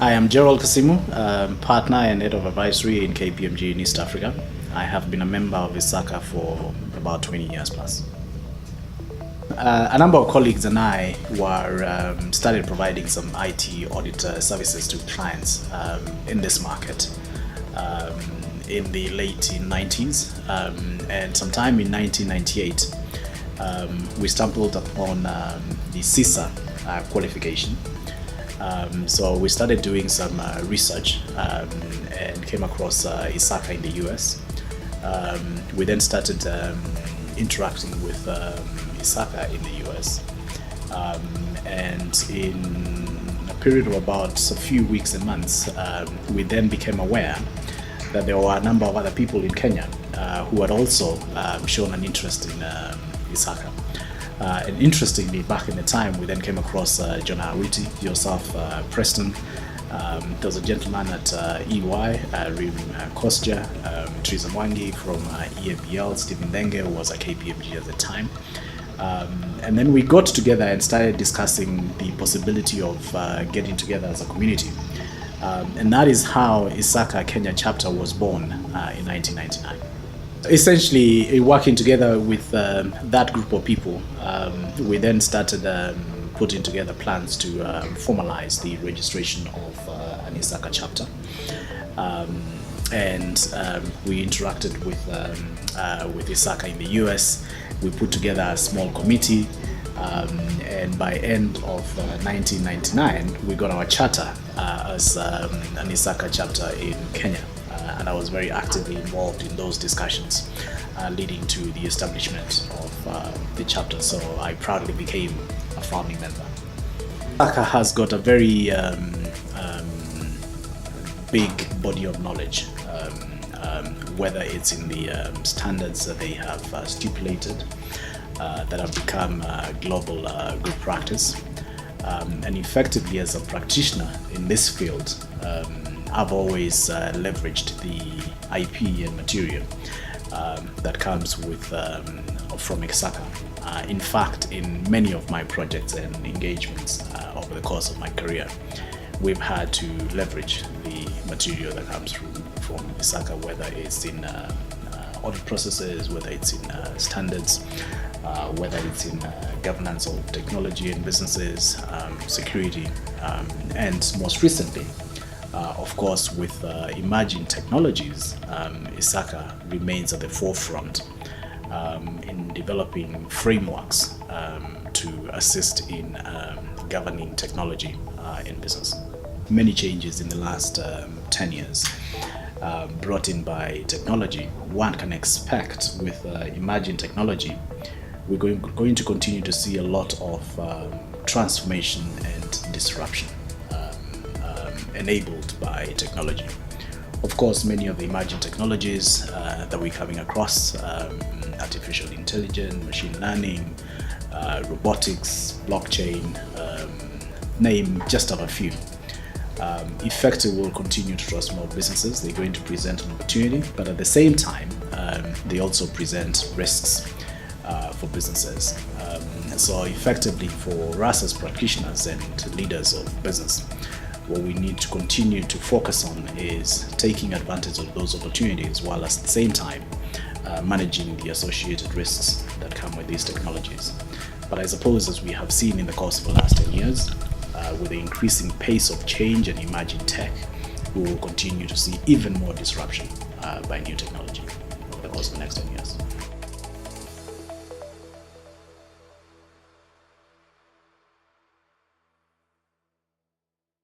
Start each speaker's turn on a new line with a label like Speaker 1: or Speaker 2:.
Speaker 1: I am Gerald Kasimu, partner and head of advisory in KPMG in East Africa. I have been a member of ISACA for about 20 years plus. A number of colleagues and I started providing some IT audit services to clients in this market in the late 90s, and sometime in 1998 we stumbled upon the CISA qualification. So we started doing some research and came across Isaca in the US. We then started interacting with Isaca in the US, and in a period of about a few weeks and months, we then became aware that there were a number of other people in Kenya who had also shown an interest in Isaca. And interestingly, back in the time, we then came across John Awiti, yourself, Preston. There was a gentleman at EY, Rim Kostja, Teresa Mwangi from EABL, Stephen Denge, who was at KPMG at the time. And then we got together and started discussing the possibility of getting together as a community. And that is how ISACA Kenya chapter was born in 1999. Essentially, working together with that group of people, we then started putting together plans to formalize the registration of an ISACA chapter. And we interacted with ISACA in the US. We put together a small committee, and by end of 1999, we got our charter as an ISACA chapter in Kenya. And I was very actively involved in those discussions, leading to the establishment of the chapter. So I proudly became a founding member. ISACA has got a very big body of knowledge, whether it's in the standards that they have stipulated, that have become global good practice, and effectively as a practitioner in this field, I've always leveraged the IP and material that comes with from ISACA. In fact, in many of my projects and engagements over the course of my career, we've had to leverage the material that comes from ISACA, whether it's in audit processes, whether it's in standards, whether it's in governance of technology and businesses, security, and most recently, of course, with emerging technologies, ISACA remains at the forefront in developing frameworks to assist in governing technology in business. Many changes in the last 10 years brought in by technology. One can expect with emerging technology, we're going to continue to see a lot of transformation and disruption enabled by technology. Of course, many of the emerging technologies that we're coming across, artificial intelligence, machine learning, robotics, blockchain, name just a few, effectively will continue to transform businesses. They're going to present an opportunity, but at the same time, they also present risks for businesses. So effectively for us as practitioners and leaders of business, what we need to continue to focus on is taking advantage of those opportunities while at the same time managing the associated risks that come with these technologies. But I suppose, as we have seen in the course of the last 10 years, with the increasing pace of change and emerging tech, we will continue to see even more disruption by new technology over the course of the next 10 years.